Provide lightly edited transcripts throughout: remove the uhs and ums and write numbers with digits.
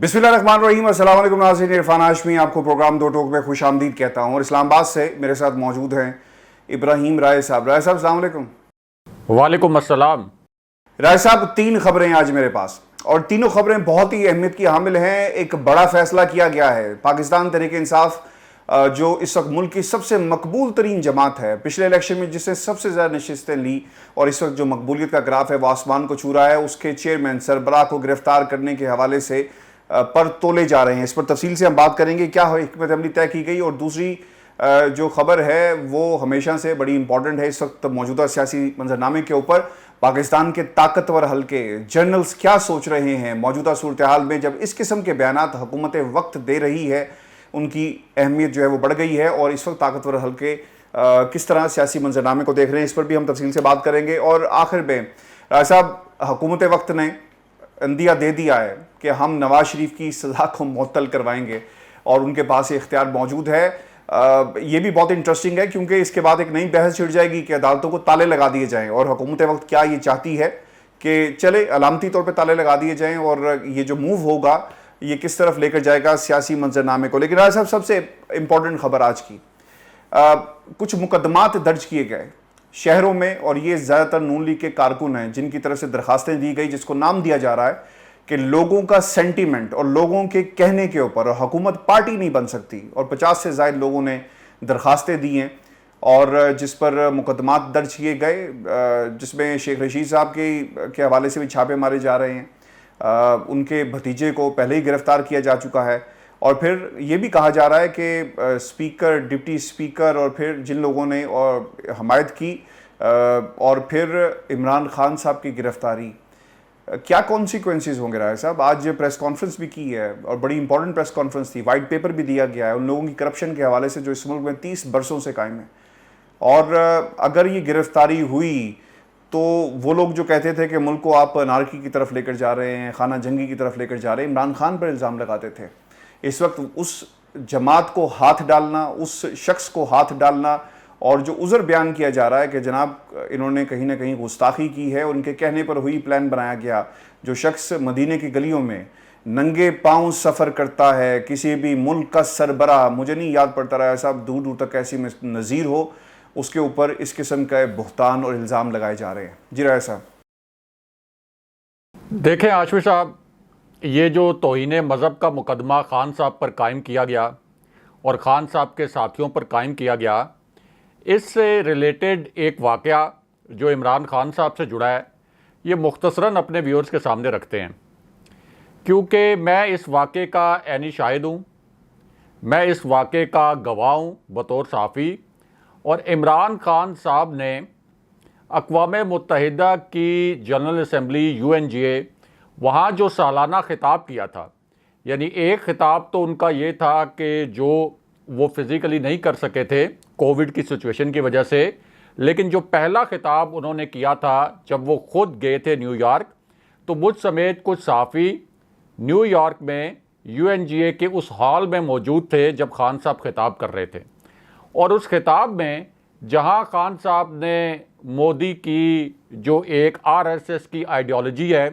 बिस्मिल्लाहिर्रहमानिर्रहीम। अस्सलाम वालेकुम नाज़रीन, इरफान हाशमी आपको प्रोग्राम दो टोक में खुश आमदीद कहता हूँ। और इस्लामाबाद से मेरे साथ मौजूद हैं इब्राहिम राय साहब। राय साहब अस्सलाम वालेकुम। वालेकुम अस्सलाम। राय साहब, तीन खबरें आज मेरे पास, और तीनों खबरें बहुत ही अहमियत की हामिल हैं। एक बड़ा फैसला किया गया है। पाकिस्तान तहरीक इंसाफ जो इस वक्त मुल्क की सबसे मकबूल तरीन जमात है, पिछले इलेक्शन में जिसने सबसे ज़्यादा नशिस्तें ली और इस वक्त जो मकबूलियत का ग्राफ है वो आसमान को छू रहा है, उसके चेयरमैन सरबराह को गिरफ्तार करने के हवाले से पर तोले जा रहे हैं। इस पर तफसील से हम बात करेंगे, क्या हिकमत अमली तय की गई। और दूसरी जो खबर है वो हमेशा से बड़ी इंपॉर्टेंट है इस वक्त मौजूदा सियासी मंजरनामे के ऊपर। पाकिस्तान के ताकतवर हल्के जर्नल्स क्या सोच रहे हैं मौजूदा सूरत हाल में, जब इस किस्म के बयानात हुकूमत वक्त दे रही है, उनकी अहमियत जो है वो बढ़ गई है। और इस वक्त ताकतवर हल्के किस तरह सियासी मंजरनामे को देख रहे हैं, इस पर भी हम तफसील से बात करेंगे। और आखिर में साहब, हुकूमत वक्त ने अंदिया दे दिया है कि हम नवाज शरीफ की सज़ा को मुअत्तल करवाएंगे और उनके पास ये इख्तियार मौजूद है। ये भी बहुत इंटरेस्टिंग है क्योंकि इसके बाद एक नई बहस छिड़ जाएगी कि अदालतों को ताले लगा दिए जाएं। और हुकूमत वक्त क्या ये चाहती है कि चले अलामती तौर पे ताले लगा दिए जाएं, और ये जो मूव होगा ये किस तरफ लेकर जाएगा सियासी मंजरनामे को। लेकिन राय साहब, सबसे इंपॉर्टेंट खबर आज की, कुछ मुकदमात दर्ज किए गए शहरों में, और ये ज़्यादातर नून लीग के कारकुन हैं जिनकी तरफ से दरखास्तें दी गई, जिसको नाम दिया जा रहा है कि लोगों का सेंटीमेंट और लोगों के कहने के ऊपर और हुकूमत पार्टी नहीं बन सकती। और 50 से ज़ायद लोगों ने दरखास्तें दी हैं और जिस पर मुकदमात दर्ज किए गए, जिसमें शेख रशीद साहब के हवाले से भी छापे मारे जा रहे हैं। उनके भतीजे को पहले ही गिरफ्तार किया जा चुका है। और फिर ये भी कहा जा रहा है कि स्पीकर, डिप्टी स्पीकर और फिर जिन लोगों ने और हमायत की, और फिर इमरान खान साहब की गिरफ्तारी, क्या कॉन्सिक्वेंसेस होंगे राय साहब। आज प्रेस कॉन्फ्रेंस भी की है और बड़ी इंपॉर्टेंट प्रेस कॉन्फ्रेंस थी, वाइट पेपर भी दिया गया है उन लोगों की करप्शन के हवाले से जो इस मुल्क में 30 बरसों से कायम है। और अगर ये गिरफ्तारी हुई तो वो लोग जो कहते थे कि मुल्क को आप अनारकी की तरफ लेकर जा रहे हैं, खाना जंगी की तरफ लेकर जा रहे हैं, इमरान खान पर इल्ज़ाम लगाते थे। इस वक्त उस जमात को हाथ डालना, उस शख्स को हाथ डालना, और जो उज़र बयान किया जा रहा है कि जनाब इन्होंने कहीं ना कहीं गुस्ताखी की है, उनके कहने पर हुई प्लान बनाया गया। जो शख्स मदीने की गलियों में नंगे पाँव सफ़र करता है, किसी भी मुल्क का सरबराह, मुझे नहीं याद पड़ता रहा साहब दूर दूर तक ऐसी में नज़ीर हो, उसके ऊपर इस किस्म का बुहतान और इल्ज़ाम लगाए जा रहे हैं। जी राय साहब। देखें आशमी साहब, ये जो तौहीन मज़हब का मुकदमा ख़ान साहब पर कायम किया गया और ख़ान साहब के साथियों पर कायम किया गया, इससे रिलेटेड एक वाक़या जो इमरान खान साहब से जुड़ा है, ये मुख्तसरन अपने व्यूअर्स के सामने रखते हैं, क्योंकि मैं इस वाक़े का ऐनी शाहिद हूँ, मैं इस वाक़े का गवाह हूँ बतौर सहाफ़ी। और इमरान खान साहब ने अक़वाम मुत्तहिदा की जनरल असम्बली UNGA, वहाँ जो सालाना ख़िताब किया था, यानी एक ख़िताब तो उनका ये था कि जो वो फ़िज़िकली नहीं कर सके थे कोविड की सिचुएशन की वजह से, लेकिन जो पहला ख़िताब उन्होंने किया था जब वो ख़ुद गए थे न्यूयॉर्क, तो मुझ समेत कुछ सहाफ़ी न्यूयॉर्क में UNGA के उस हॉल में मौजूद थे जब ख़ान साहब ख़िताब कर रहे थे। और उस ख़िताब में जहां ख़ान साहब ने मोदी की जो एक RSS की आइडियोलॉजी है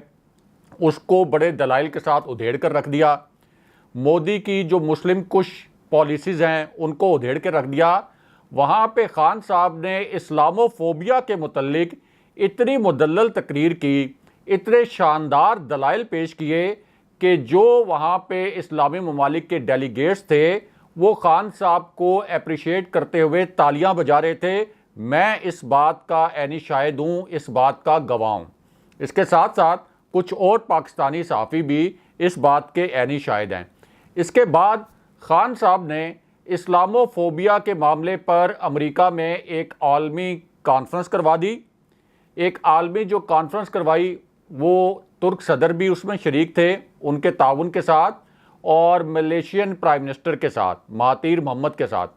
उसको बड़े दलाइल के साथ उधेड़ कर रख दिया, मोदी की जो मुस्लिम कुश पॉलिसीज़ हैं उनको उधेड़ कर रख दिया। वहाँ पे ख़ान साहब ने इस्लामोफोबिया के मुतल्लिक इतनी मुदल्लल तकरीर की, इतने शानदार दलाइल पेश किए कि जो वहाँ पे इस्लामी ममालिक के डेलीगेट्स थे वो ख़ान साहब को अप्रिशिएट करते हुए तालियां बजा रहे थे। मैं इस बात का ऐनी शाहिद हूँ, इस बात का गवाह हूँ। इसके साथ साथ कुछ और पाकिस्तानी सहाफ़ी भी इस बात के ऐनी शाहिद हैं। इसके बाद ख़ान साहब ने इस्लामोफोबिया के मामले पर अमेरिका में एक आलमी कॉन्फ्रेंस करवा दी। एक आलमी जो कॉन्फ्रेंस करवाई वो तुर्क सदर भी उसमें शरीक थे उनके ताउन के साथ, और मलेशियन प्राइम मिनिस्टर के साथ, महातीर मोहम्मद के साथ।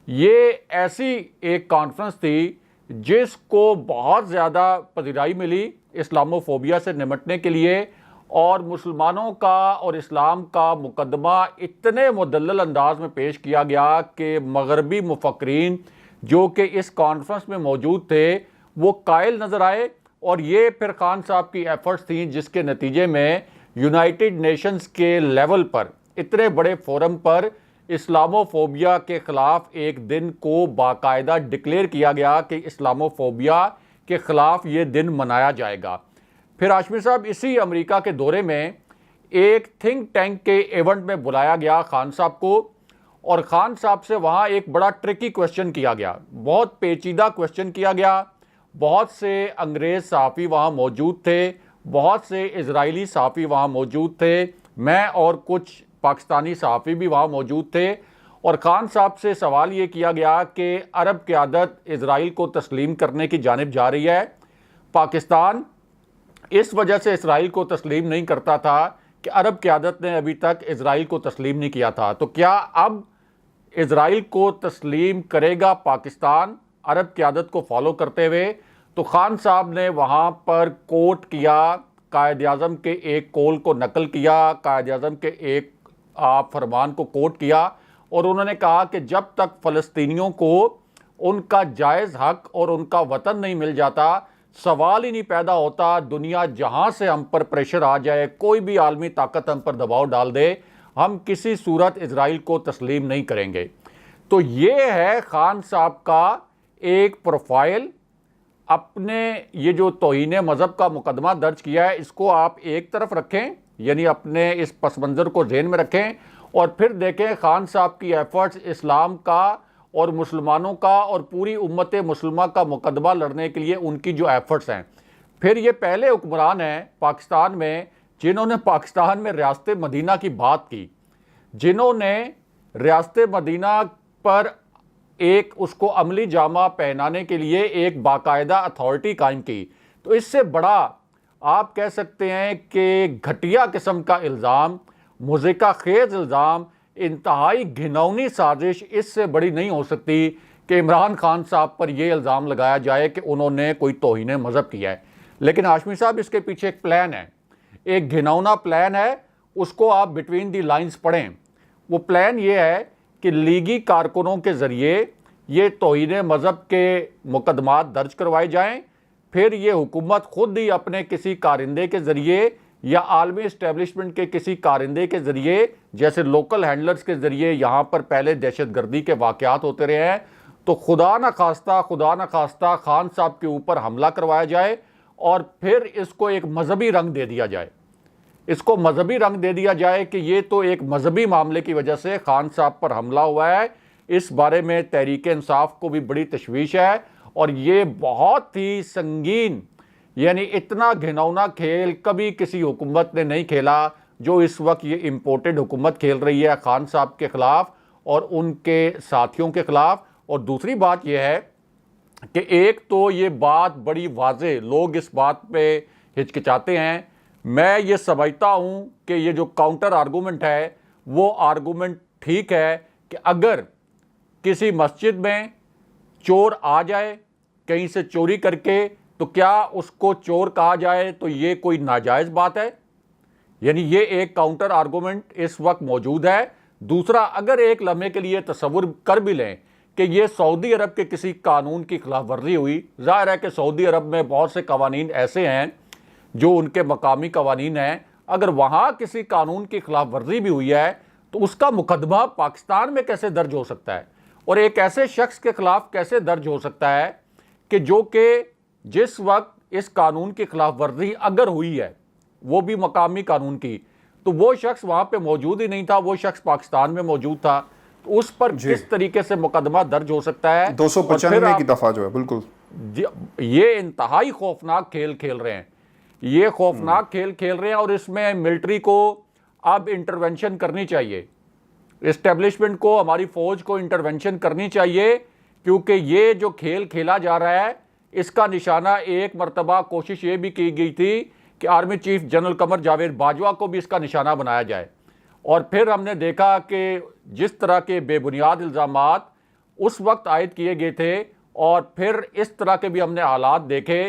ये ऐसी एक कॉन्फ्रेंस थी जिसको बहुत ज़्यादा पज़ीराई मिली इस्लामोफोबिया से निमटने के लिए, और मुसलमानों का और इस्लाम का मुकदमा इतने मुदल्लल अंदाज में पेश किया गया कि मगरबी मुफक्रीन जो कि इस कॉन्फ्रेंस में मौजूद थे वो कायल नज़र आए। और ये फिर ख़ान साहब की एफ़र्ट्स थी जिसके नतीजे में यूनाइटेड नेशंस के लेवल पर, इतने बड़े फोरम पर इस्लामोफोबिया के ख़िलाफ़ एक दिन को बाकायदा डिक्लेयर किया गया कि इस्लामोफोबिया के ख़िलाफ़ ये दिन मनाया जाएगा। फिर हाशमी साहब इसी अमेरिका के दौरे में एक थिंक टैंक के इवेंट में बुलाया गया खान साहब को, और खान साहब से वहाँ एक बड़ा ट्रिकी क्वेश्चन किया गया, बहुत पेचीदा क्वेश्चन किया गया। बहुत से अंग्रेज़ सहाफ़ी वहाँ मौजूद थे, बहुत से इजरायली सहाफ़ी वहाँ मौजूद थे, मैं और कुछ पाकिस्तानी सहाफ़ी भी वहाँ मौजूद थे। और ख़ान साहब से सवाल ये किया गया कि अरब क़यादत इजराइल को तस्लीम करने की जानिब जा रही है, पाकिस्तान इस वजह से इसराइल को तस्लीम नहीं करता था कि अरब क़यादत ने अभी तक इसराइल को तस्लीम नहीं किया था, तो क्या अब इसराइल को तस्लीम करेगा पाकिस्तान अरब क़यादत को फॉलो करते हुए? तो ख़ान साहब ने वहाँ पर कोट किया, कायद-ए-आज़म के एक कौल को नकल किया, कायद-ए-आज़म के एक फरमान को कोट किया, और उन्होंने कहा कि जब तक फ़लस्तीनियों को उनका जायज़ हक और उनका वतन नहीं मिल जाता, सवाल ही नहीं पैदा होता दुनिया जहां से हम पर प्रेशर आ जाए, कोई भी आलमी ताकत हम पर दबाव डाल दे, हम किसी सूरत इजराइल को तस्लीम नहीं करेंगे। तो ये है खान साहब का एक प्रोफाइल। अपने ये जो तौहीन मज़हब का मुकदमा दर्ज किया है, इसको आप एक तरफ रखें, यानी अपने इस पस मंज़र को ज़हन में रखें, और फिर देखें खान साहब की एफ़र्ट्स इस्लाम का और मुसलमानों का और पूरी उम्मत मुसलमा का मुकदमा लड़ने के लिए उनकी जो एफ़र्ट्स हैं। फिर ये पहले हुक्मरान हैं पाकिस्तान में जिन्होंने पाकिस्तान में रियासत मदीना की बात की, जिन्होंने रियासत मदीना पर एक उसको अमली जामा पहनाने के लिए एक बाकायदा अथॉरिटी कायम की। तो इससे बड़ा आप कह सकते हैं कि घटिया किस्म का इल्ज़ाम, मुज़िका खेज़ इल्ज़ाम, इंतहाई घिनौनी साजिश इससे बड़ी नहीं हो सकती कि इमरान खान साहब पर यह इल्ज़ाम लगाया जाए कि उन्होंने कोई तौहीन मज़हब किया है। लेकिन हाशमी साहब इसके पीछे एक प्लान है, एक घिनौना प्लान है, उसको आप बिटवीन दी लाइंस पढ़ें। वो प्लान ये है कि लीगी कारकुनों के ज़रिए ये तौहीन मज़हब के मुकदमात दर्ज करवाए जाएँ, फिर ये हुकूमत खुद ही अपने किसी कारिंदे के ज़रिए या आलमी इस्टेब्लिशमेंट के किसी कारिंदे के ज़रिए, जैसे लोकल हैंडलर्स के ज़रिए यहाँ पर पहले दहशतगर्दी के वाक़यात होते रहे हैं, तो खुदा न खास्ता खान साहब के ऊपर हमला करवाया जाए और फिर इसको एक मजहबी रंग दे दिया जाए। इसको मजहबी रंग दे दिया जाए कि ये तो एक मजहबी मामले की वजह से खान साहब पर हमला हुआ है। इस बारे में तहरीक इंसाफ को भी बड़ी तशवीश है और ये बहुत ही संगीन, यानी इतना घिनौना खेल कभी किसी हुकूमत ने नहीं खेला जो इस वक्त ये इम्पोर्टेड हुकूमत खेल रही है खान साहब के ख़िलाफ़ और उनके साथियों के ख़िलाफ़। और दूसरी बात यह है कि एक तो ये बात बड़ी वाज़े, लोग इस बात पे हिचकिचाते हैं, मैं ये समझता हूँ कि ये जो काउंटर आर्गूमेंट है वो आर्गूमेंट ठीक है कि अगर किसी मस्जिद में चोर आ जाए कहीं से चोरी करके, तो क्या उसको चोर कहा जाए तो ये कोई नाजायज़ बात है? यानी ये एक काउंटर आर्गूमेंट इस वक्त मौजूद है। दूसरा, अगर एक लम्हे के लिए तसव्वुर कर भी लें कि ये सऊदी अरब के किसी कानून की खिलाफ वर्जी हुई, ज़ाहिर है कि सऊदी अरब में बहुत से कवानीन ऐसे हैं जो उनके मकामी कवानीन हैं, अगर वहाँ किसी कानून की खिलाफ वर्जी भी हुई है तो उसका मुकदमा पाकिस्तान में कैसे दर्ज हो सकता है और एक ऐसे शख्स के खिलाफ कैसे दर्ज हो सकता है कि जो कि जिस वक्त इस कानून की खिलाफ वर्जी अगर हुई है, वो भी मकामी कानून की, तो वो शख्स वहाँ पे मौजूद ही नहीं था, वो शख्स पाकिस्तान में मौजूद था, तो उस पर किस तरीके से मुकदमा दर्ज हो सकता है? 295 की दफा जो है, बिल्कुल ये इंतहाई खौफनाक खेल खेल रहे हैं, ये खौफनाक खेल खेल रहे हैं और इसमें मिलिट्री को अब इंटरवेंशन करनी चाहिए, इस्टेब्लिशमेंट को, हमारी फौज को इंटरवेंशन करनी चाहिए, क्योंकि ये जो खेल खेला जा रहा है इसका निशाना एक मरतबा कोशिश ये भी की गई थी कि army chief general Qamar Javed Bajwa को भी इसका निशाना बनाया जाए, और फिर हमने देखा कि जिस तरह के बेबुनियाद इल्ज़ामात उस वक्त आयद किए गए थे और फिर इस तरह के भी हमने हालात देखे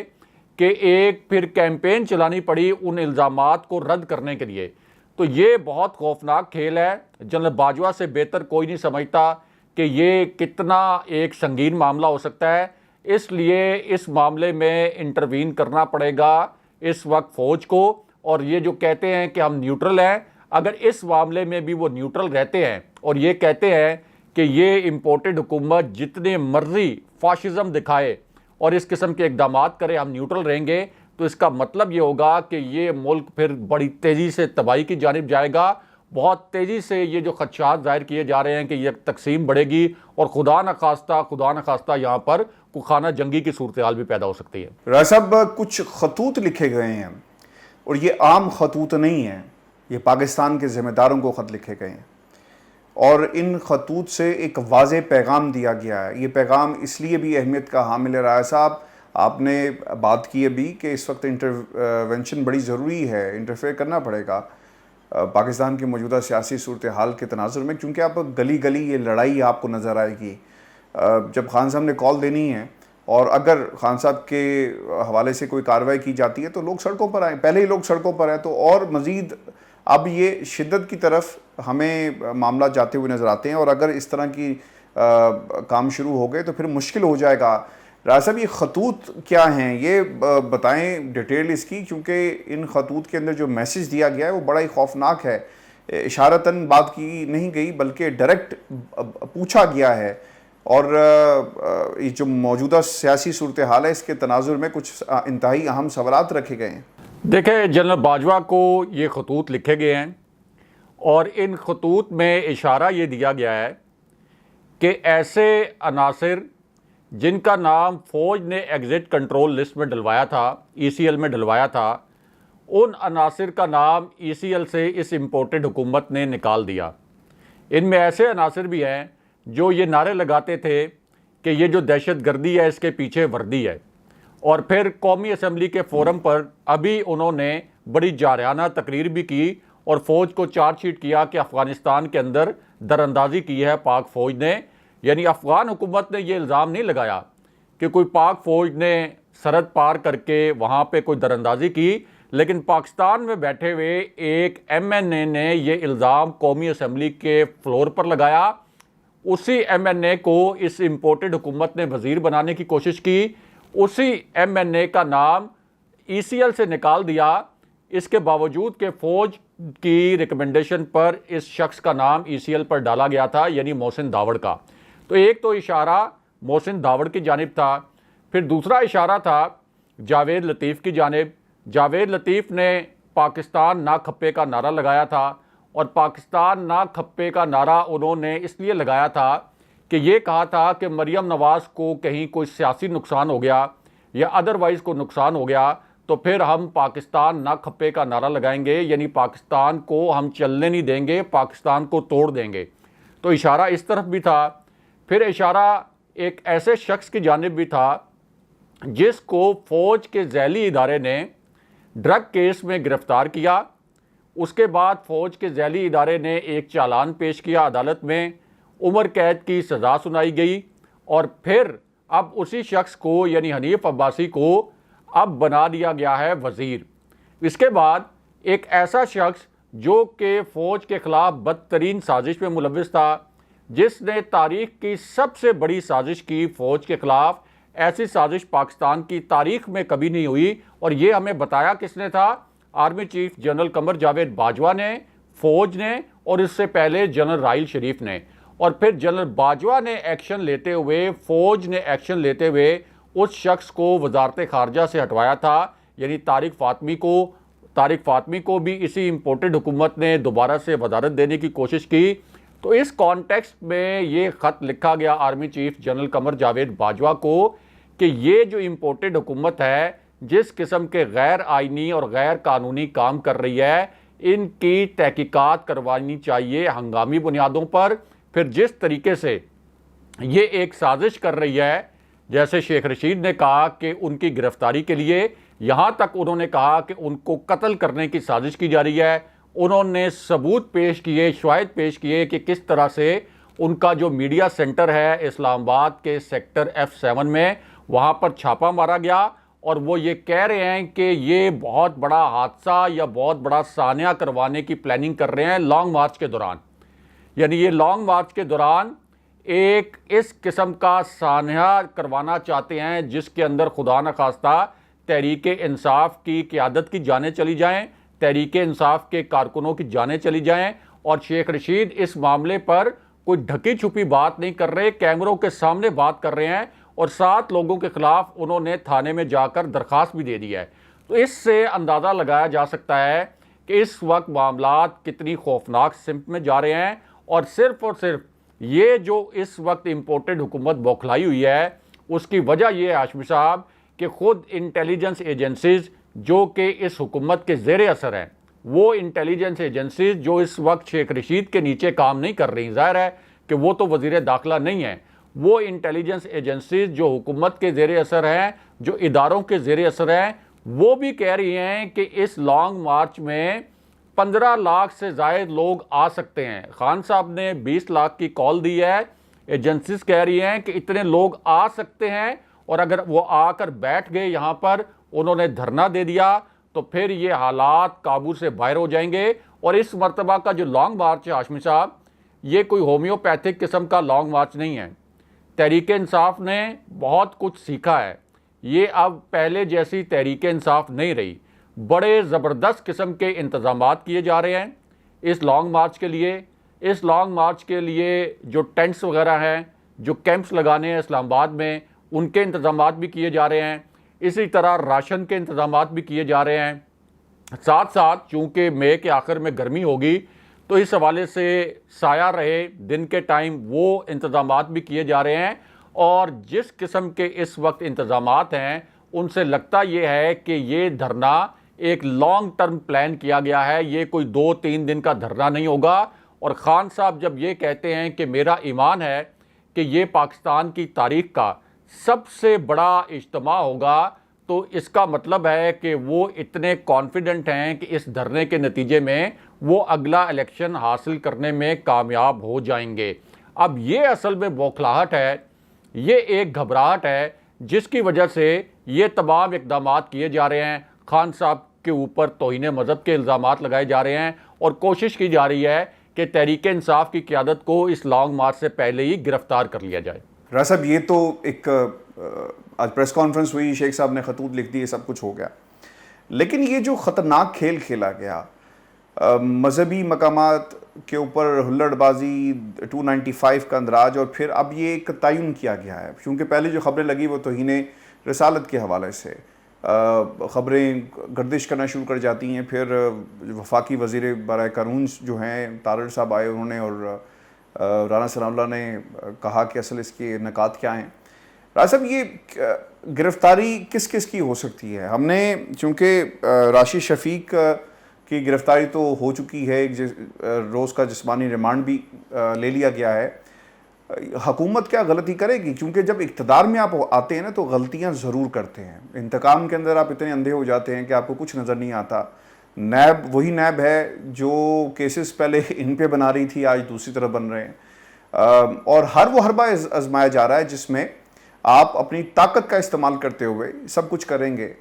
कि एक फिर कैंपेन चलानी पड़ी उन इल्ज़ामात को रद्द करने के लिए। तो ये बहुत खौफनाक खेल है। जनरल बाजवा से बेहतर कोई नहीं समझता कि ये कितना एक संगीन मामला हो सकता है, इसलिए इस मामले में इंटरवीन करना पड़ेगा इस वक्त फ़ौज को, और ये जो कहते हैं कि हम न्यूट्रल हैं, अगर इस मामले में भी वो न्यूट्रल रहते हैं और ये कहते हैं कि ये इम्पोर्टेड हुकूमत जितने मर्जी फाशिज़म दिखाए और इस किस्म के इकदाम करे, हम न्यूट्रल रहेंगे, तो इसका मतलब ये होगा कि ये मुल्क फिर बड़ी तेज़ी से तबाही की जानिब जाएगा। बहुत तेज़ी से ये जो खदशात ज़ाहिर किए जा रहे हैं कि ये तकसीम बढ़ेगी और खुदा न खास्ता यहाँ पर कोई खाना जंगी की सूरत हाल भी पैदा हो सकती है। राय साहब, कुछ खतूत लिखे गए हैं और ये आम खतूत नहीं हैं, ये पाकिस्तान के ज़िम्मेदारों को ख़त लिखे गए हैं और इन खतूत से एक वाज़ेह पैगाम दिया गया है। ये पैगाम इसलिए भी अहमियत का हामिल है राय साहब, आपने बात की अभी कि इस वक्त इंटरवेंशन बड़ी ज़रूरी है, इंटरफेयर करना पड़ेगा पाकिस्तान की मौजूदा सियासी सूरत हाल के तनाजुर में, क्योंकि आप गली गली ये लड़ाई आपको नज़र आएगी। जब खान साहब ने कॉल देनी है और अगर खान साहब के हवाले से कोई कार्रवाई की जाती है तो लोग सड़कों पर आए, पहले ही लोग सड़कों पर हैं, तो और मज़ीद अब ये शिद्दत की तरफ हमें मामला जाते हुए नज़र आते हैं और अगर इस तरह की काम शुरू हो गए तो फिर मुश्किल हो जाएगा। राज साहब, ये खतूत क्या हैं, ये बताएं डिटेल इसकी, क्योंकि इन खतूत के अंदर जो मैसेज दिया गया है वो बड़ा ही खौफनाक है। इशारतन बात की नहीं गई बल्कि डायरेक्ट पूछा गया है और ये जो मौजूदा सियासी सूरत हाल है इसके तनाजुर में कुछ इंतहाई अहम सवालात रखे गए हैं। देखिए, जनरल बाजवा को ये खतूत लिखे गए हैं और इन खतूत में इशारा ये दिया गया है कि ऐसे अनासिर जिनका नाम फ़ौज ने एग्ज़िट कंट्रोल लिस्ट में डलवाया था, ECL में डलवाया था, उन अनासिर का नाम ECL से इस इम्पोर्टेड हुकूमत ने निकाल दिया। इनमें ऐसे अनासिर भी हैं जो ये नारे लगाते थे कि ये जो दहशत गर्दी है इसके पीछे वर्दी है, और फिर कौमी असम्बली के फोरम पर अभी उन्होंने बड़ी जारहाना तकरीर भी की और फ़ौज को चार्जशीट किया कि अफ़गानिस्तान के अंदर दरअंदाज़ी की है पाक फ़ौज ने। यानी अफ़गान हुकूमत ने ये इल्ज़ाम नहीं लगाया कि कोई पाक फ़ौज ने सरहद पार करके वहाँ पे कोई दरअंदाज़ी की, लेकिन पाकिस्तान में बैठे हुए एक MNA ने ये इल्ज़ाम कौमी असम्बली के फ्लोर पर लगाया। उसी MNA को इस इम्पोर्टेड हुकूमत ने वज़ीर बनाने की कोशिश की, उसी MNA का नाम ECL से निकाल दिया, इसके बावजूद कि फ़ौज की रिकमेंडेशन पर इस शख्स का नाम ECL पर डाला गया था, यानी मोहसिन दावड़ का। तो एक तो इशारा मोहसिन दावड़ की जानिब था, फिर दूसरा इशारा था जावेद लतीफ़ की जानिब। जावेद लतीफ़ ने पाकिस्तान ना खप्पे का नारा लगाया था और पाकिस्तान ना खप्पे का नारा उन्होंने इसलिए लगाया था कि ये कहा था कि मरियम नवाज़ को कहीं कोई सियासी नुकसान हो गया या अदरवाइज़ को नुकसान हो गया तो फिर हम पाकिस्तान ना खप्पे का नारा लगाएंगे, यानी पाकिस्तान को हम चलने नहीं देंगे, पाकिस्तान को तोड़ देंगे। तो इशारा इस तरफ भी था। फिर इशारा एक ऐसे शख्स की जानिब भी था जिसको फ़ौज के ज़ैली इदारे ने ड्रग केस में गिरफ़्तार किया। उसके बाद फ़ौज के ज़ैली इदारे ने एक चालान पेश किया अदालत में, उम्र कैद की सज़ा सुनाई गई और फिर अब उसी शख्स को यानी हनीफ अब्बासी को अब बना दिया गया है वज़ीर। इसके बाद एक ऐसा शख्स जो कि फ़ौज के ख़िलाफ़ बदतरीन साजिश में मुलव्विस था, जिसने तारीख़ की सबसे बड़ी साजिश की फ़ौज के ख़िलाफ़, ऐसी साजिश पाकिस्तान की तारीख़ में कभी नहीं हुई। और ये हमें बताया किसने था? Army chief general Qamar Javed Bajwa ने, फ़ौज ने और इससे पहले जनरल राहिल शरीफ ने। और फिर जनरल बाजवा ने एक्शन लेते हुए, फ़ौज ने एक्शन लेते हुए उस शख्स को वजारत ख़ारजा से हटवाया था, यानी तारिक फ़ातमी को भी इसी इम्पोर्टेड हुकूमत ने दोबारा से वजारत देने की कोशिश की। तो इस कॉन्टेक्स्ट में ये ख़त लिखा गया army chief general Qamar Javed Bajwa को कि ये जो इम्पोर्टेड हुकूमत है, जिस किस्म के गैर आइनी और गैर कानूनी काम कर रही है, इनकी तहकीकात करवानी चाहिए हंगामी बुनियादों पर। फिर जिस तरीके से ये एक साजिश कर रही है, जैसे शेख रशीद ने कहा कि उनकी गिरफ्तारी के लिए, यहाँ तक उन्होंने कहा कि उनको कत्ल करने की साजिश की जा रही है। उन्होंने सबूत पेश किए, शवाहिद पेश किए कि किस तरह से उनका जो मीडिया सेंटर है इस्लामाबाद के सेक्टर F7 में, वहाँ पर छापा मारा गया और वो ये कह रहे हैं कि ये बहुत बड़ा हादसा या बहुत बड़ा सान्या करवाने की प्लानिंग कर रहे हैं लॉन्ग मार्च के दौरान। यानी ये लॉन्ग मार्च के दौरान एक इस किस्म का सान्या करवाना चाहते हैं जिसके अंदर खुदा न खास्ता तहरीक इंसाफ की क़यादत की जानें चली जाएं, तहरीक इंसाफ के कारकुनों की जानें चली जाएं और शेख रशीद इस मामले पर कोई ढकी छुपी बात नहीं कर रहे, कैमरों के सामने बात कर रहे हैं और 7 लोगों के खिलाफ उन्होंने थाने में जाकर दरखास्त भी दे दी है। तो इससे अंदाज़ा लगाया जा सकता है कि इस वक्त मामलात कितनी खौफनाक सिमत में जा रहे हैं और सिर्फ ये जो इस वक्त इम्पोर्टेड हुकूमत बौखलाई हुई है उसकी वजह यह है हाशमी साहब कि खुद इंटेलिजेंस एजेंसीज जो कि इस हुकूमत के ज़ेर असर हैं, वो इंटेलिजेंस एजेंसीज जो इस वक्त शेख रशीद के नीचे काम नहीं कर रही, ज़ाहिर है कि वो तो वज़ीर दाखिला नहीं है, वो इंटेलिजेंस एजेंसीज जो हुकूमत के ज़ेर असर हैं, जो इदारों के ज़ेर असर हैं, वो भी कह रही हैं कि इस लॉन्ग मार्च में 15 लाख से ज़ायद लोग आ सकते हैं। खान साहब ने 20 लाख की कॉल दी है, एजेंसीज कह रही हैं कि इतने लोग आ सकते हैं और अगर वो आकर बैठ गए यहाँ पर, उन्होंने धरना दे दिया तो फिर ये हालात काबू से बाहर हो जाएंगे। और इस मरतबा का जो लॉन्ग मार्च है हाशमी साहब, ये कोई होम्योपैथिक किस्म का लॉन्ग मार्च नहीं है। तहरीक इंसाफ ने बहुत कुछ सीखा है, ये अब पहले जैसी तहरीक इंसाफ नहीं रही। बड़े ज़बरदस्त किस्म के इंतज़ामात किए जा रहे हैं इस लॉन्ग मार्च के लिए। इस लॉन्ग मार्च के लिए जो टेंट्स वगैरह हैं, जो कैंप्स लगाने हैं इस्लामाबाद में, उनके इंतज़ामात भी किए जा रहे हैं। इसी तरह राशन के इंतज़ामात भी किए जा रहे हैं। साथ साथ चूँकि मई के आखिर में गर्मी होगी तो इस हवाले से साया रहे दिन के टाइम वो इंतज़ामात भी किए जा रहे हैं। और जिस किस्म के इस वक्त इंतज़ामात हैं उनसे लगता ये है कि ये धरना एक लॉन्ग टर्म प्लान किया गया है, ये कोई 2-3 दिन का धरना नहीं होगा। और ख़ान साहब जब ये कहते हैं कि मेरा ईमान है कि ये पाकिस्तान की तारीख़ का सबसे बड़ा इज्तिमा होगा, तो इसका मतलब है कि वो इतने कॉन्फिडेंट हैं कि इस धरने के नतीजे में वो अगला इलेक्शन हासिल करने में कामयाब हो जाएंगे। अब ये असल में बौखलाहट है, ये एक घबराहट है जिसकी वजह से ये तमाम इक़दामात किए जा रहे हैं। खान साहब के ऊपर तौहीन मज़हब के इल्ज़ामात लगाए जा रहे हैं और कोशिश की जा रही है कि तहरीक इंसाफ की क़यादत को इस लॉन्ग मार्च से पहले ही गिरफ्तार कर लिया जाए। राज साहब, ये तो एक आज प्रेस कॉन्फ्रेंस हुई, शेख साहब ने खतूत लिख दिए, सब कुछ हो गया, लेकिन ये जो ख़तरनाक खेल खेला गया, मजहबी मकामात के ऊपर हुल्लड़बाजी, 295 का अंदराज, और फिर अब ये एक तयन किया गया है क्योंकि पहले जो खबरें लगी वो तौहीन रसालत के हवाले से खबरें गर्दिश करना शुरू कर जाती हैं। फिर वफाकी वज़ीर बराए कानून जो हैं तारड़ साहब आए, उन्होंने और राना सनाउल्लाह ने कहा कि असल इसके नकात क्या हैं। राज साहब, ये गिरफ्तारी किस किस की हो सकती है? हमने चूँकि राशिद शफीक की गिरफ्तारी तो हो चुकी है, एक रोज़ का जिस्मानी रिमांड भी ले लिया गया है। हुकूमत क्या गलती करेगी? क्योंकि जब इक़्तिदार में आप आते हैं ना तो गलतियां ज़रूर करते हैं। इंतकाम के अंदर आप इतने अंधे हो जाते हैं कि आपको कुछ नज़र नहीं आता। नैब वही नैब है जो केसेस पहले इन पे बना रही थी, आज दूसरी तरफ बन रहे हैं। और हर वो हरबा आजमाया जा रहा है जिसमें आप अपनी ताकत का इस्तेमाल करते हुए सब कुछ करेंगे।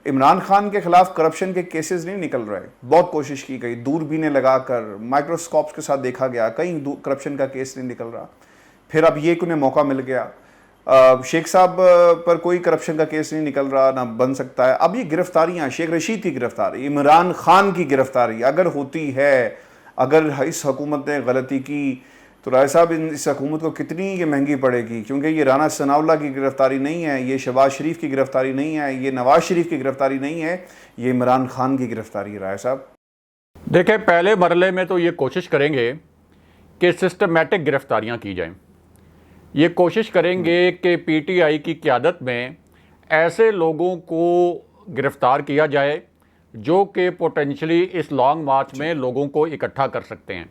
इमरान खान के खिलाफ करप्शन के केसेस नहीं निकल रहे, बहुत कोशिश की गई, दूरबीनें लगाकर माइक्रोस्कोप्स के साथ देखा गया, कहीं करप्शन का केस नहीं निकल रहा। फिर अब ये उन्हें मौका मिल गया, शेख साहब पर कोई करप्शन का केस नहीं निकल रहा, ना बन सकता है। अब ये गिरफ्तारियाँ, शेख रशीद की गिरफ्तारी, इमरान खान की गिरफ्तारी अगर होती है, अगर इस हुकूमत ने गलती की तो राय साहब इस हुकूमत को कितनी ये महंगी पड़ेगी। क्योंकि ये राना सनाउल्लाह की गिरफ्तारी नहीं है, ये शहबाज शरीफ की गिरफ्तारी नहीं है, ये नवाज शरीफ की गिरफ्तारी नहीं है, ये इमरान खान की गिरफ्तारी है। राय साहब देखें, पहले मरले में तो ये कोशिश करेंगे कि सिस्टमेटिक गिरफ्तारियां की जाएं। ये कोशिश करेंगे कि पीटीआई की क़यादत में ऐसे लोगों को गिरफ़्तार किया जाए जो कि पोटेंशली इस लॉन्ग मार्च में लोगों को इकट्ठा कर सकते हैं।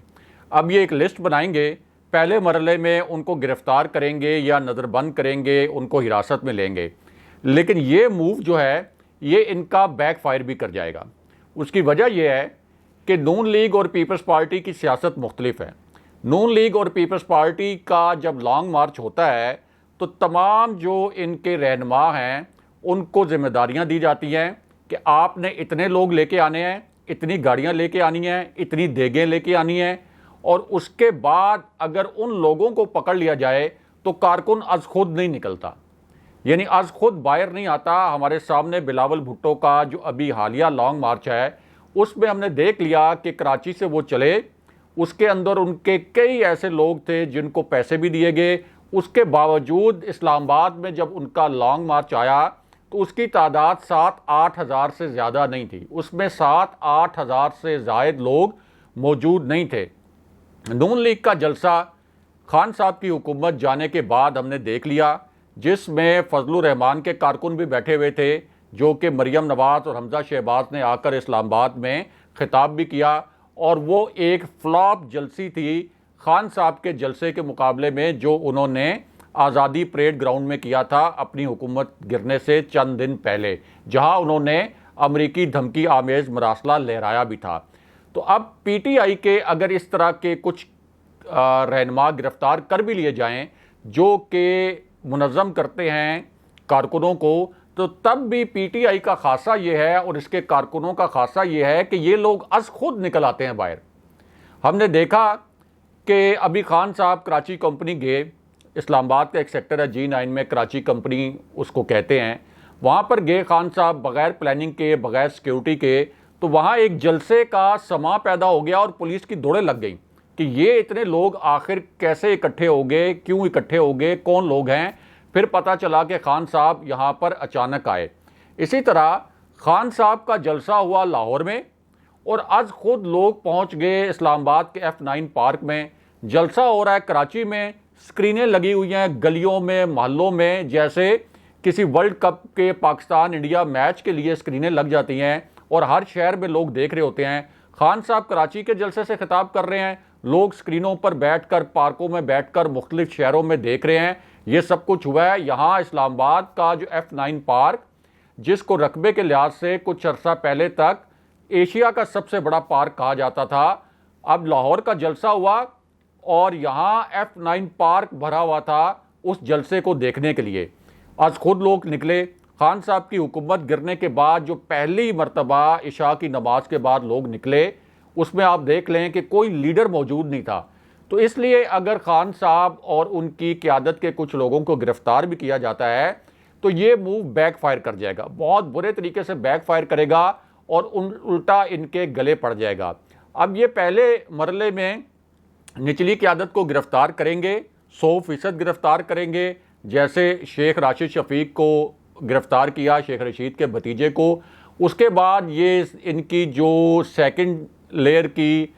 अब ये एक लिस्ट बनाएंगे, पहले मरले में उनको गिरफ़्तार करेंगे या नज़रबंद करेंगे, उनको हिरासत में लेंगे। लेकिन ये मूव जो है ये इनका बैकफायर भी कर जाएगा। उसकी वजह यह है कि नून लीग और पीपल्स पार्टी की सियासत मुख्तलिफ है। नून लीग और पीपल्स पार्टी का जब लॉन्ग मार्च होता है तो तमाम जो इनके रहनुमा हैं उनको ज़िम्मेदारियां दी जाती हैं कि आपने इतने लोग लेके आने हैं, इतनी गाड़ियां लेके आनी हैं, इतनी देगें लेके आनी हैं, और उसके बाद अगर उन लोगों को पकड़ लिया जाए तो कारकुन अज खुद नहीं निकलता, यानी अज खुद बाहर नहीं आता। हमारे सामने बिलावल भुट्टो का जो अभी हालिया लॉन्ग मार्च है उसमें हमने देख लिया कि कराची से वो चले, उसके अंदर उनके कई ऐसे लोग थे जिनको पैसे भी दिए गए। उसके बावजूद इस्लामाबाद में जब उनका लॉन्ग मार्च आया तो उसकी तादाद 7-8 हज़ार से ज़्यादा नहीं थी, उसमें 7-8 हज़ार से ज़ायद लोग मौजूद नहीं थे। नून लीग का जलसा खान साहब की हुकूमत जाने के बाद हमने देख लिया, जिसमें फजलुर रहमान के कारकुन भी बैठे हुए थे, जो कि मरियम नवाज और हमजा शहबाज ने आकर इस्लामाबाद में खिताब भी किया, और वो एक फ्लॉप जलसी थी खान साहब के जलसे के मुकाबले में जो उन्होंने आज़ादी परेड ग्राउंड में किया था अपनी हुकूमत गिरने से चंद दिन पहले, जहां उन्होंने अमरीकी धमकी आमेज मरासला लहराया भी था। तो अब पीटीआई के अगर इस तरह के कुछ रहनुमा गिरफ्तार कर भी लिए जाएं जो कि मुनज़्ज़म करते हैं कारकुनों को, तो तब भी पीटीआई का खासा ये है और इसके कारकुनों का खासा ये है कि ये लोग अज खुद निकल आते हैं बाहर। हमने देखा कि अभी खान साहब कराची कंपनी गए, इस्लामाबाद का एक सेक्टर है G9 में, कराची कंपनी उसको कहते हैं, वहाँ पर गए खान साहब बग़ैर प्लानिंग के, बग़ैर सिक्योरिटी के, तो वहाँ एक जलसे का समा पैदा हो गया और पुलिस की दौड़ें लग गई कि ये इतने लोग आखिर कैसे इकट्ठे हो गए, क्यों इकट्ठे हो गए, कौन लोग हैं। फिर पता चला कि खान साहब यहाँ पर अचानक आए। इसी तरह खान साहब का जलसा हुआ लाहौर में और आज खुद लोग पहुँच गए इस्लामाबाद के F9 पार्क में। जलसा हो रहा है कराची में, स्क्रीनें लगी हुई हैं गलियों में, मोहल्लों में, जैसे किसी वर्ल्ड कप के पाकिस्तान इंडिया मैच के लिए स्क्रीनें लग जाती हैं और हर शहर में लोग देख रहे होते हैं। खान साहब कराची के जलसे से खिताब कर रहे हैं, लोग स्क्रीनों पर बैठकर, पार्कों में बैठकर मुख्तलिफ शहरों में देख रहे हैं। ये सब कुछ हुआ है। यहाँ इस्लामाबाद का जो F9 पार्क, जिसको रकबे के लिहाज से कुछ अरसा पहले तक एशिया का सबसे बड़ा पार्क कहा जाता था, अब लाहौर का जलसा हुआ और यहाँ F9 पार्क भरा हुआ था उस जलसे को देखने के लिए। आज खुद लोग निकले। खान साहब की हुकूमत गिरने के बाद जो पहली मर्तबा इशा की नमाज के बाद लोग निकले, उसमें आप देख लें कि कोई लीडर मौजूद नहीं था। तो इसलिए अगर खान साहब और उनकी क़यादत के कुछ लोगों को गिरफ्तार भी किया जाता है तो ये मूव बैक फायर कर जाएगा, बहुत बुरे तरीके से बैक फायर करेगा और उल्टा इनके गले पड़ जाएगा। अब ये पहले मरले में निचली क़यादत को गिरफ्तार करेंगे, 100% गिरफ्तार करेंगे, जैसे शेख राशिद शफीक को गिरफ्तार किया, शेख रशीद के भतीजे को। उसके बाद ये इनकी जो सेकंड लेयर की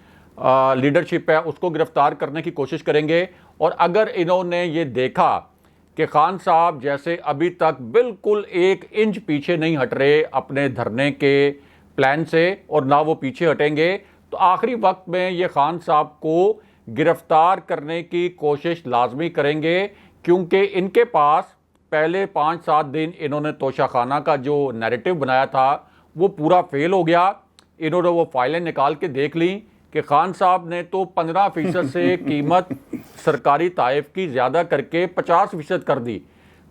लीडरशिप है उसको गिरफ्तार करने की कोशिश करेंगे। और अगर इन्होंने ये देखा कि खान साहब जैसे अभी तक बिल्कुल 1 इंच पीछे नहीं हट रहे अपने धरने के प्लान से और ना वो पीछे हटेंगे, तो आखिरी वक्त में ये खान साहब को गिरफ्तार करने की कोशिश लाजमी करेंगे, क्योंकि इनके पास पहले 5-7 दिन इन्होंने तोशाखाना का जो नैरेटिव बनाया था वो पूरा फेल हो गया। इन्होंने वो फाइलें निकाल के देख ली कि खान साहब ने तो 15% से कीमत सरकारी ताइफ की ज़्यादा करके 50% कर दी।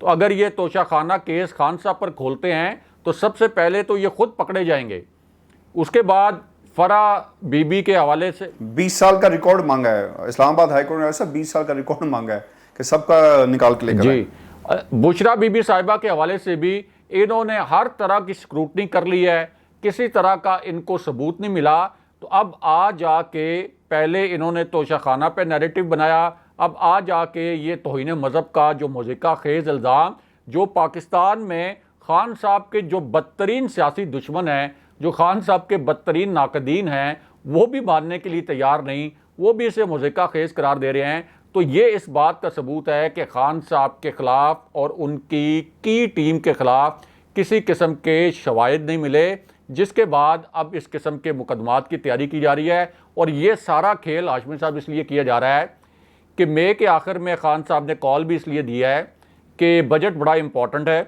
तो अगर ये तोशाखाना केस खान साहब पर खोलते हैं तो सबसे पहले तो ये खुद पकड़े जाएंगे। उसके बाद फरा बीबी के हवाले से 20 साल का रिकॉर्ड मांगा है इस्लामाबाद हाईकोर्ट ने, ऐसा 20 साल का रिकॉर्ड मांगा है कि सबका निकाल के लेकर जी। बुशरा बीबी साहिबा के हवाले से भी इन्होंने हर तरह की स्क्रूटनी कर ली है, किसी तरह का इनको सबूत नहीं मिला। तो अब आ जाके पहले इन्होंने तोशाखाना पे नैरेटिव बनाया, अब आ जाके ये तौहीन मज़हब का जो मुज़िका खेज़ इल्ज़ाम, जो पाकिस्तान में खान साहब के जो बदतरीन सियासी दुश्मन हैं, जो खान साहब के बदतरीन नाकदीन हैं, वो भी मानने के लिए तैयार नहीं, वो भी इसे मुज़िका खेज़ करार दे रहे हैं। तो ये इस बात का सबूत है कि खान साहब के ख़िलाफ़ और उनकी की टीम के ख़िलाफ़ किसी किस्म के शवाहिद नहीं मिले, जिसके बाद अब इस किस्म के मुकदमात की तैयारी की जा रही है। और ये सारा खेल हाशमी साहब इसलिए किया जा रहा है कि मई के आखिर में खान साहब ने कॉल भी इसलिए दिया है कि बजट बड़ा इम्पॉर्टेंट है।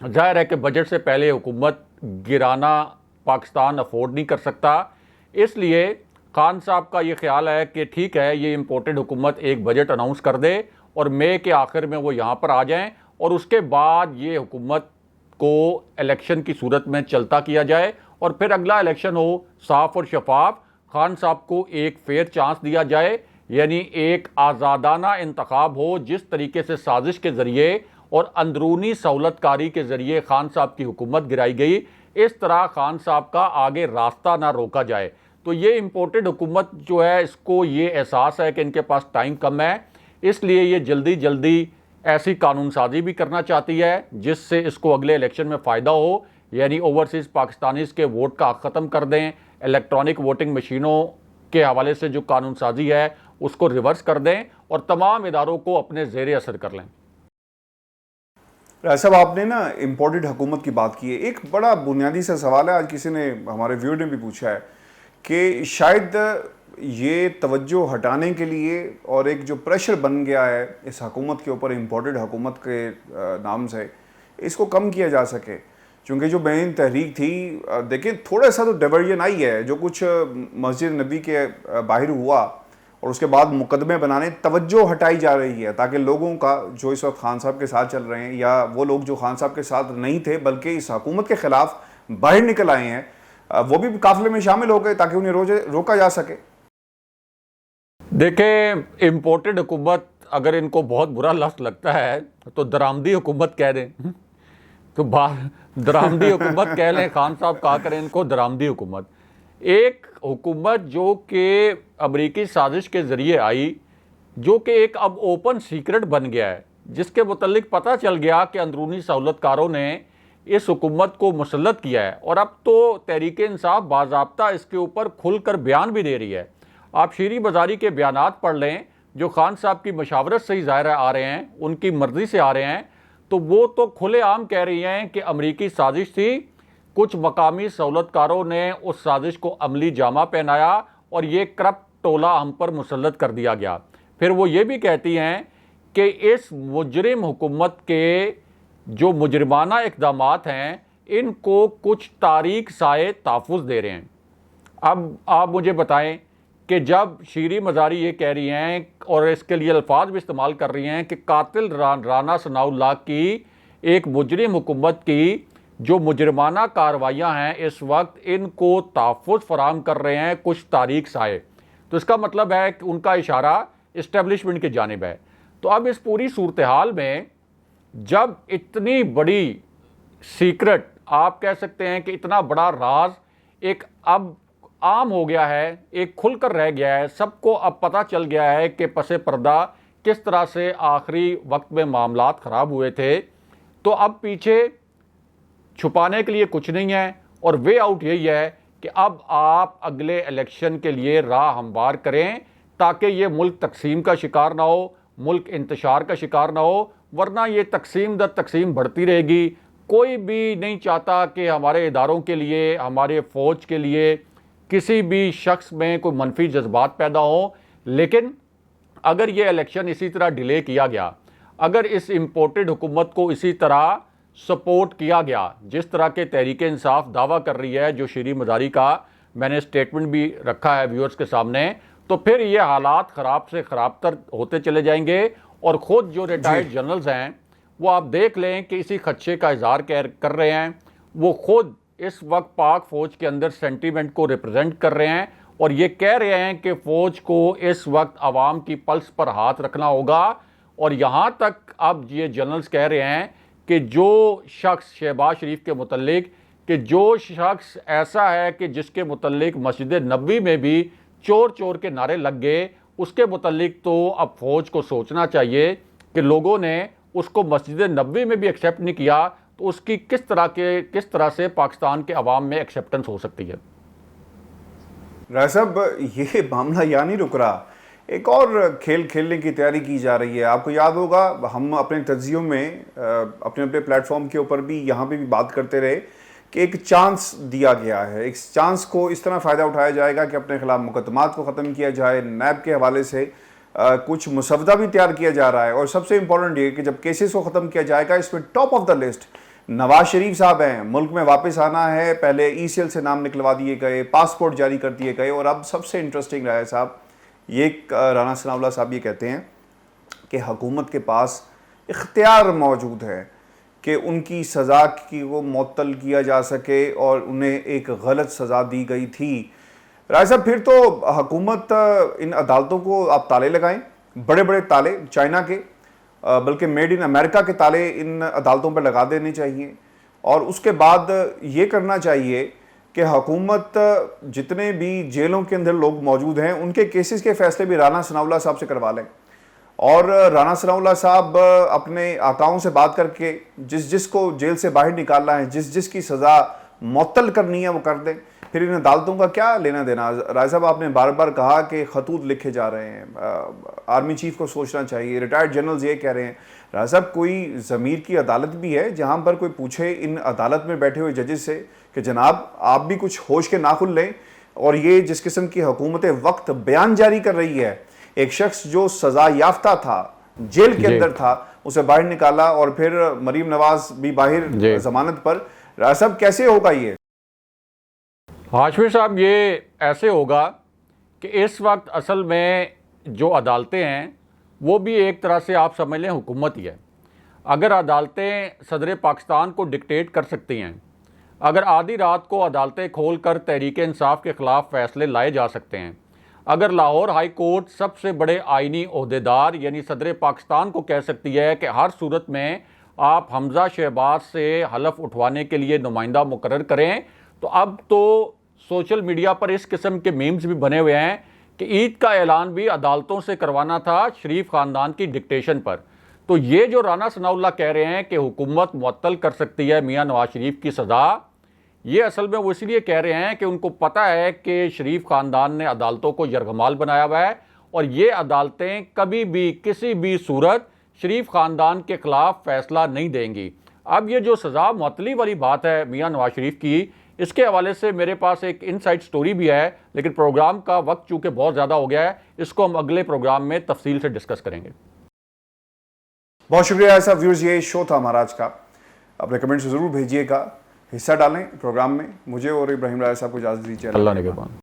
जाहिर है कि बजट से पहले हुकूमत गिराना पाकिस्तान अफोर्ड नहीं कर सकता, इसलिए खान साहब का ये ख्याल है कि ठीक है, ये इम्पोर्टेड हुकूमत एक बजट अनाउंस कर दे और मई के आखिर में वो यहाँ पर आ जाएं और उसके बाद ये हुकूमत को इलेक्शन की सूरत में चलता किया जाए और फिर अगला इलेक्शन हो साफ और शफाफ, खान साहब को एक फेयर चांस दिया जाए, यानी एक आज़ादाना इंतखाब हो। जिस तरीके से साजिश के ज़रिए और अंदरूनी सहूलतकारी के ज़रिए खान साहब की हुकूमत गिराई गई, इस तरह खान साहब का आगे रास्ता ना रोका जाए। तो ये इम्पोर्टेड हुकूमत जो है, इसको ये एहसास है कि इनके पास टाइम कम है, इसलिए ये जल्दी जल्दी ऐसी कानून साजी भी करना चाहती है जिससे इसको अगले इलेक्शन में फ़ायदा हो, यानी ओवरसीज़ पाकिस्तानीज़ के वोट का हक़ ख़त्म कर दें, इलेक्ट्रॉनिक वोटिंग मशीनों के हवाले से जो कानून साजी है उसको रिवर्स कर दें और तमाम इदारों को अपने ज़ेरे असर कर लें। साहब, आपने ना इम्पोर्टेड हुकूमत की बात की है। एक बड़ा बुनियादी सा सवाल है, आज किसी ने, हमारे व्यूअर ने भी पूछा है कि शायद ये तवज्जो हटाने के लिए और एक जो प्रेशर बन गया है इस हुकूमत के ऊपर इम्पोर्टेड हुकूमत के नाम से, इसको कम किया जा सके। क्योंकि जो मेन तहरीक थी, देखिए थोड़ा सा तो डाइवर्जन आई है, जो कुछ मस्जिद नबी के बाहर हुआ और उसके बाद मुकदमे बनाने तवज्जो हटाई जा रही है ताकि लोगों का जो इस वक्त खान साहब के साथ चल रहे हैं या वो लोग जो खान साहब के साथ नहीं थे बल्कि इस हुकूमत के ख़िलाफ़ बाहर निकल आए हैं, वो भी काफ़िले में शामिल हो गए ताकि उन्हें रोका जा सके। देखें, इम्पोर्टेड हुकूमत अगर इनको बहुत बुरा लफ्ज़ लगता है तो दरामदी हुकूमत कह दें, तो दरामदी हुकूमत कह लें, खान साहब कहा करें इनको दरामदी हुकूमत। एक हुकूमत जो कि अमरीकी साजिश के ज़रिए आई, जो कि एक अब ओपन सीक्रेट बन गया है, जिसके मुतल्लिक पता चल गया कि अंदरूनी सहूलतकारों ने इस हुकूमत को मुसल्लत किया है और अब तो तहरीक इंसाफ बाज़ाब्ता इसके ऊपर खुलकर बयान भी दे रही है। आप शीरी बाज़ारी के बयानात पढ़ लें जो खान साहब की मशावरत से ही ज़ाहिर आ रहे हैं, उनकी मर्ज़ी से आ रहे हैं, तो वो तो खुलेआम कह रही हैं कि अमरीकी साजिश थी, कुछ मकामी सहूलतकारों ने उस साजिश को अमली जामा पहनाया और ये करप्ट टोला हम पर मुसल्लत कर दिया गया। फिर वो ये भी कहती हैं कि इस मुजरिम हुकूमत के जो मुजरिमाना इक़दामात हैं इनको कुछ तारीक साए तहफ़्फ़ुज़ दे रहे हैं। अब आप मुझे बताएं कि जब शीरी मज़ारी ये कह रही हैं और इसके लिए अल्फाज भी इस्तेमाल कर रही हैं कि कातिल राना सनाउल्लाह की एक मुजरिम हुकूमत की जो मुजरिमाना कार्रवाइयाँ हैं इस वक्त इनको तहफ़्फ़ुज़ फराहम कर रहे हैं कुछ तारीक साए, तो इसका मतलब है कि उनका इशारा इस्टेब्लिशमेंट की जानिब है। तो अब इस पूरी सूरत हाल में जब इतनी बड़ी सीक्रेट, आप कह सकते हैं कि इतना बड़ा राज एक अब आम हो गया है, एक खुलकर रह गया है, सबको अब पता चल गया है कि पसे पर्दा किस तरह से आखिरी वक्त में मामलात ख़राब हुए थे, तो अब पीछे छुपाने के लिए कुछ नहीं है और वे आउट यही है कि अब आप अगले इलेक्शन के लिए राह हमवार करें ताकि ये मुल्क तकसीम का शिकार ना हो, मुल्क इंतशार का शिकार ना हो, वरना ये तकसीम दर तकसीम बढ़ती रहेगी। कोई भी नहीं चाहता कि हमारे इदारों के लिए, हमारे फ़ौज के लिए किसी भी शख्स में कोई मनफी जज्बात पैदा हो, लेकिन अगर ये इलेक्शन इसी तरह डिले किया गया, अगर इस इम्पोर्टेड हुकूमत को इसी तरह सपोर्ट किया गया जिस तरह के तहरीक इंसाफ दावा कर रही है, जो शीरी मज़ारी का मैंने स्टेटमेंट भी रखा है व्यूअर्स के सामने, तो फिर ये हालात ख़राब से ख़राब तर होते चले जाएंगे और ख़ुद जो रिटायर्ड जनरल्स हैं वो आप देख लें कि इसी खदशे का इज़हार कर रहे हैं। वो ख़ुद इस वक्त पाक फ़ौज के अंदर सेंटीमेंट को रिप्रेजेंट कर रहे हैं और ये कह रहे हैं कि फ़ौज को इस वक्त आवाम की पल्स पर हाथ रखना होगा। और यहाँ तक अब ये जनरल्स कह रहे हैं कि जो शख्स शहबाज शरीफ के मुतल्लिक, कि जो शख्स ऐसा है कि जिसके मुतल्लिक मस्जिद नबी में भी चोर चोर के नारे लग गए, उसके मुतल्लिक तो अब फ़ौज को सोचना चाहिए कि लोगों ने उसको मस्जिद नबी में भी एक्सेप्ट नहीं किया, तो उसकी किस तरह से पाकिस्तान के अवाम में एक्सेप्टेंस हो सकती है। राय साहब, ये मामला यहाँ नहीं रुक रहा, एक और खेल खेलने की तैयारी की जा रही है। आपको याद होगा हम अपने तज्जियों में अपने अपने प्लेटफॉर्म के ऊपर भी यहाँ पे भी बात करते रहे कि एक चांस दिया गया है, एक चांस को इस तरह फ़ायदा उठाया जाएगा कि अपने खिलाफ मुकदमात को ख़त्म किया जाए। नैब के हवाले से कुछ मुसवदा भी तैयार किया जा रहा है और सबसे इंपॉर्टेंट ये कि जब केसेस को ख़त्म किया जाएगा, इसमें top of the list Nawaz Sharif साहब हैं। मुल्क में वापस आना है, पहले ECL से नाम निकलवा दिए गए, पासपोर्ट जारी कर दिए गए और अब सबसे इंटरेस्टिंग रहा है साहब, ये राना सनाउल्लाह साहब ये कहते हैं कि हुकूमत के पास इख्तियार मौजूद है कि उनकी सज़ा को मुअत्तल किया जा सके और उन्हें एक गलत सज़ा दी गई थी। राय साहब, फिर तो हुकूमत इन अदालतों को आप ताले लगाएं, बड़े बड़े ताले, चाइना के बल्कि मेड इन अमेरिका के ताले इन अदालतों पर लगा देने चाहिए और उसके बाद ये करना चाहिए कि हुकूमत जितने भी जेलों के अंदर लोग मौजूद हैं उनके केसेस के फैसले भी राना सनाउल्लाह साहब से करवा लें, और राना सनाउल्लाह साहब अपने आकाओं से बात करके जिस जिस को जेल से बाहर निकालना है, जिस जिस की सज़ा मुअत्तल करनी है वो कर दें। फिर इन अदालतों का क्या लेना देना। राय साहब, आपने बार बार कहा कि खतूत लिखे जा रहे हैं, आर्मी चीफ को सोचना चाहिए, रिटायर्ड जनरल्स ये कह रहे हैं। राय साहब, कोई ज़मीर की अदालत भी है जहाँ पर कोई पूछे इन अदालत में बैठे हुए जजेस से कि जनाब आप भी कुछ होश के नाखुन लें। और ये जिस किस्म की हुकूमत वक्त बयान जारी कर रही है, एक शख्स जो सज़ा याफ्ता था, जेल के अंदर था, उसे बाहर निकाला और फिर मरीम नवाज भी बाहर जमानत पर। राय साहब, कैसे होगा ये? हाशमी साहब, ये ऐसे होगा कि इस वक्त असल में जो अदालतें हैं वो भी एक तरह से आप समझ लें हुकूमत ही है। अगर अदालतें सदर पाकिस्तान को डिक्टेट कर सकती हैं, अगर आधी रात को अदालतें खोल कर तहरीक इंसाफ के ख़िलाफ़ फ़ैसले लाए जा सकते हैं, अगर लाहौर हाई कोर्ट सबसे बड़े आइनी ओहदेदार यानी सदर पाकिस्तान को कह सकती है कि हर सूरत में आप हमज़ा शहबाज से हलफ उठवाने के लिए नुमाइंदा मुकर्रर करें, तो अब तो सोशल मीडिया पर इस किस्म के मीम्स भी बने हुए हैं कि ईद का ऐलान भी अदालतों से करवाना था शरीफ ख़ानदान की डिक्टेशन पर। तो ये जो राना सनाउल्लाह कह रहे हैं कि हुकूमत मुअत्तल कर सकती है मियाँ नवाज शरीफ की सज़ा, ये असल में वो इसलिए कह रहे हैं कि उनको पता है कि शरीफ ख़ानदान ने अदालतों को यरगमाल बनाया हुआ है और ये अदालतें कभी भी किसी भी सूरत शरीफ ख़ानदान के ख़िलाफ़ फ़ैसला नहीं देंगी। अब ये जो सज़ा मुअत्तली वाली बात है मियाँ नवाज शरीफ की, इसके हवाले से मेरे पास एक इनसाइड स्टोरी भी है, लेकिन प्रोग्राम का वक्त चूँकि बहुत ज़्यादा हो गया है, इसको हम अगले प्रोग्राम में तफसील से डिस्कस करेंगे। बहुत शुक्रिया ऐसा व्यूअर्स, ये शो था हमारा आज का। अपने कमेंट्स ज़रूर भेजिएगा, हिस्सा डालें प्रोग्राम में। मुझे और इब्राहिम राय साहब को इजाज़त दीजिए। अल्लाह ने के बाद।